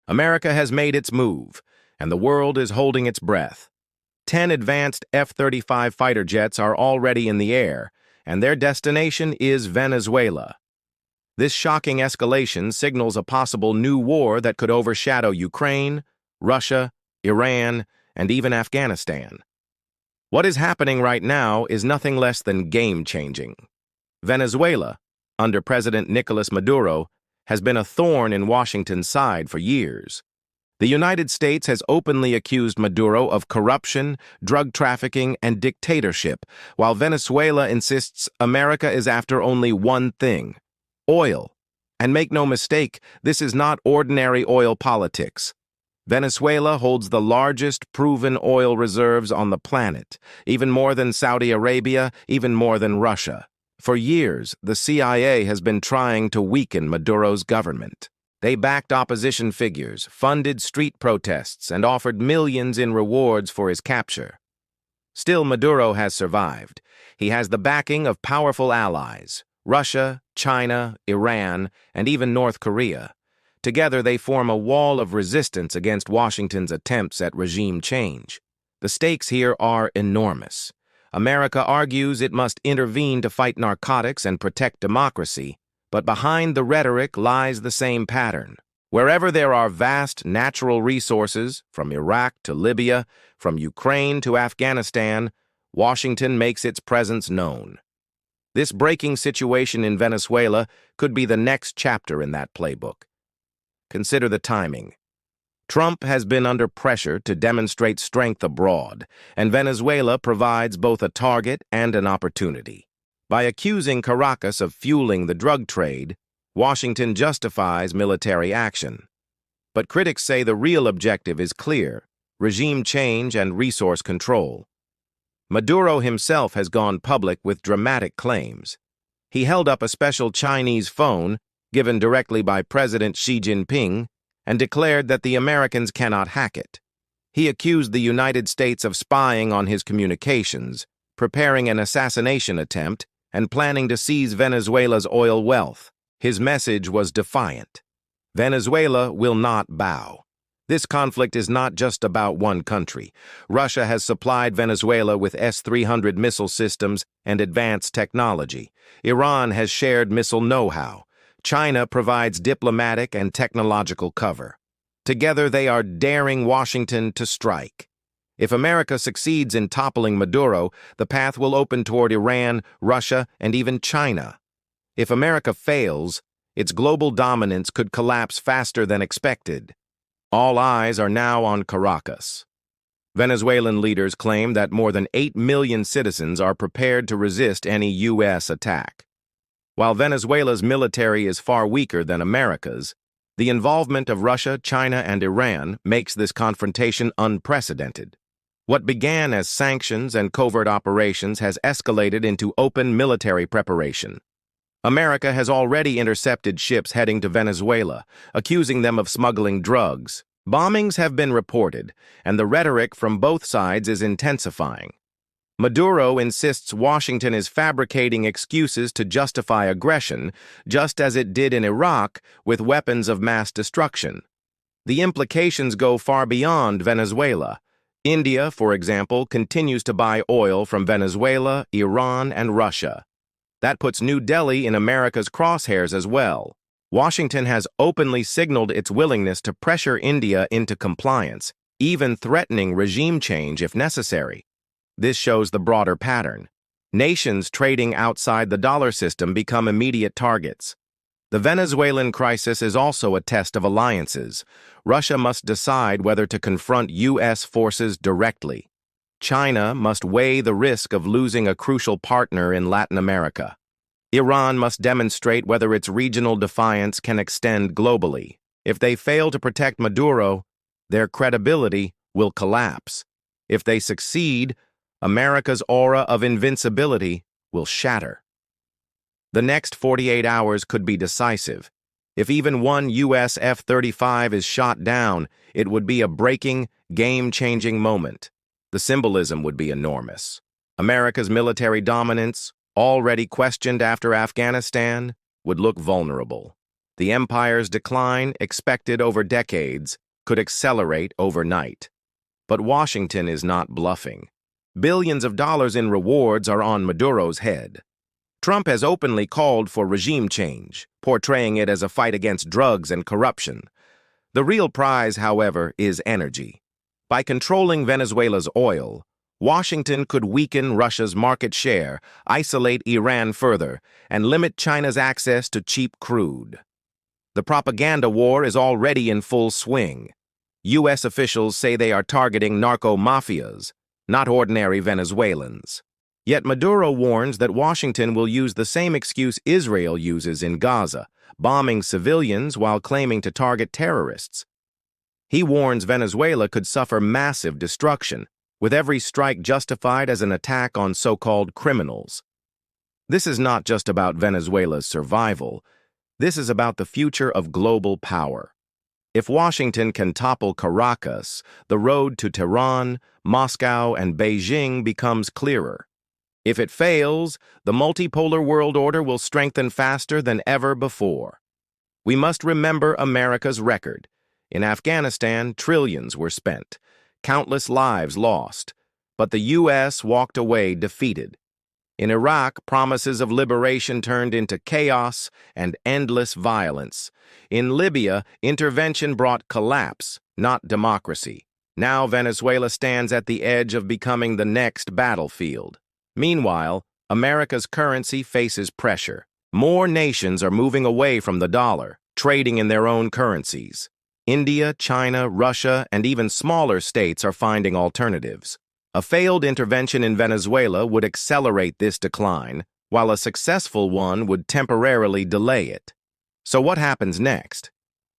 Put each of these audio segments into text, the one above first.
America has made its move, and the world is holding its breath. 10 advanced F-35 fighter jets are already in the air, and their destination is Venezuela. This shocking escalation signals a possible new war that could overshadow Ukraine, Russia, Iran, and even Afghanistan. What is happening right now is nothing less than game-changing. Venezuela, under President Nicolás Maduro, has been a thorn in Washington's side for years. The United States has openly accused Maduro of corruption, drug trafficking, and dictatorship, while Venezuela insists America is after only one thing: oil. And make no mistake, this is not ordinary oil politics. Venezuela holds the largest proven oil reserves on the planet, even more than Saudi Arabia, even more than Russia. For years, the CIA has been trying to weaken Maduro's government. They backed opposition figures, funded street protests, and offered millions in rewards for his capture. Still, Maduro has survived. He has the backing of powerful allies: Russia, China, Iran, and even North Korea. Together, they form a wall of resistance against Washington's attempts at regime change. The stakes here are enormous. America argues it must intervene to fight narcotics and protect democracy, but behind the rhetoric lies the same pattern. Wherever there are vast natural resources, from Iraq to Libya, from Ukraine to Afghanistan, Washington makes its presence known. This breaking situation in Venezuela could be the next chapter in that playbook. Consider the timing. Trump has been under pressure to demonstrate strength abroad, and Venezuela provides both a target and an opportunity. By accusing Caracas of fueling the drug trade, Washington justifies military action. But critics say the real objective is clear: regime change and resource control. Maduro himself has gone public with dramatic claims. He held up a special Chinese phone given directly by President Xi Jinping and declared that the Americans cannot hack it. He accused the United States of spying on his communications, preparing an assassination attempt, and planning to seize Venezuela's oil wealth. His message was defiant. Venezuela will not bow. This conflict is not just about one country. Russia has supplied Venezuela with S-300 missile systems and advanced technology. Iran has shared missile know-how. China provides diplomatic and technological cover. Together, they are daring Washington to strike. If America succeeds in toppling Maduro, the path will open toward Iran, Russia, and even China. If America fails, its global dominance could collapse faster than expected. All eyes are now on Caracas. Venezuelan leaders claim that more than 8 million citizens are prepared to resist any U.S. attack. While Venezuela's military is far weaker than America's, the involvement of Russia, China, and Iran makes this confrontation unprecedented. What began as sanctions and covert operations has escalated into open military preparation. America has already intercepted ships heading to Venezuela, accusing them of smuggling drugs. Bombings have been reported, and the rhetoric from both sides is intensifying. Maduro insists Washington is fabricating excuses to justify aggression, just as it did in Iraq with weapons of mass destruction. The implications go far beyond Venezuela. India, for example, continues to buy oil from Venezuela, Iran, and Russia. That puts New Delhi in America's crosshairs as well. Washington has openly signaled its willingness to pressure India into compliance, even threatening regime change if necessary. This shows the broader pattern. Nations trading outside the dollar system become immediate targets. The Venezuelan crisis is also a test of alliances. Russia must decide whether to confront U.S. forces directly. China must weigh the risk of losing a crucial partner in Latin America. Iran must demonstrate whether its regional defiance can extend globally. If they fail to protect Maduro, their credibility will collapse. If they succeed, America's aura of invincibility will shatter. The next 48 hours could be decisive. If even one U.S. F-35 is shot down, it would be a breaking, game-changing moment. The symbolism would be enormous. America's military dominance, already questioned after Afghanistan, would look vulnerable. The empire's decline, expected over decades, could accelerate overnight. But Washington is not bluffing. Billions of dollars in rewards are on Maduro's head. Trump has openly called for regime change, portraying it as a fight against drugs and corruption. The real prize, however, is energy. By controlling Venezuela's oil, Washington could weaken Russia's market share, isolate Iran further, and limit China's access to cheap crude. The propaganda war is already in full swing. U.S. officials say they are targeting narco-mafias, not ordinary Venezuelans. Yet Maduro warns that Washington will use the same excuse Israel uses in Gaza, bombing civilians while claiming to target terrorists. He warns Venezuela could suffer massive destruction, with every strike justified as an attack on so-called criminals. This is not just about Venezuela's survival. This is about the future of global power. If Washington can topple Caracas, the road to Tehran, Moscow, and Beijing becomes clearer. If it fails, the multipolar world order will strengthen faster than ever before. We must remember America's record. In Afghanistan, trillions were spent, countless lives lost, but the U.S. walked away defeated. In Iraq, promises of liberation turned into chaos and endless violence. In Libya, intervention brought collapse, not democracy. Now Venezuela stands at the edge of becoming the next battlefield. Meanwhile, America's currency faces pressure. More nations are moving away from the dollar, trading in their own currencies. India, China, Russia, and even smaller states are finding alternatives. A failed intervention in Venezuela would accelerate this decline, while a successful one would temporarily delay it. So what happens next?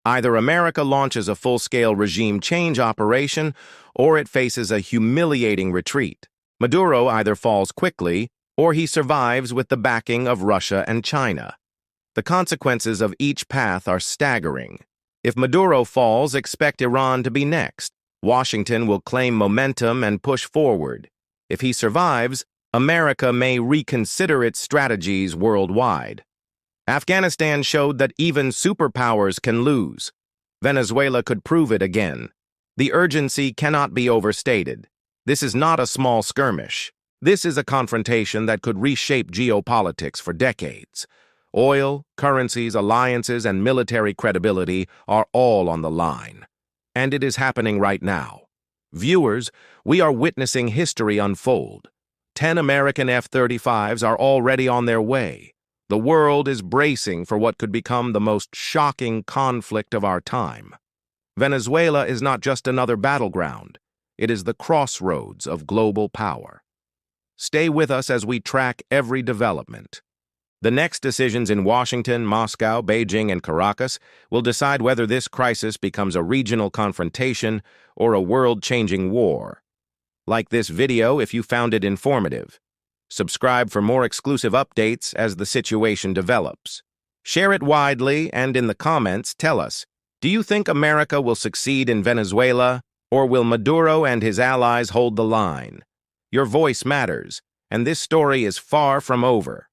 Either America launches a full-scale regime change operation, or it faces a humiliating retreat. Maduro either falls quickly, or he survives with the backing of Russia and China. The consequences of each path are staggering. If Maduro falls, expect Iran to be next. Washington will claim momentum and push forward. If he survives, America may reconsider its strategies worldwide. Afghanistan showed that even superpowers can lose. Venezuela could prove it again. The urgency cannot be overstated. This is not a small skirmish. This is a confrontation that could reshape geopolitics for decades. Oil, currencies, alliances, and military credibility are all on the line. And it is happening right now. Viewers, we are witnessing history unfold. 10 American F-35s are already on their way. The world is bracing for what could become the most shocking conflict of our time. Venezuela is not just another battleground. It is the crossroads of global power. Stay with us as we track every development. The next decisions in Washington, Moscow, Beijing, and Caracas will decide whether this crisis becomes a regional confrontation or a world-changing war. Like this video if you found it informative. Subscribe for more exclusive updates as the situation develops. Share it widely and in the comments tell us, do you think America will succeed in Venezuela, or will Maduro and his allies hold the line? Your voice matters, and this story is far from over.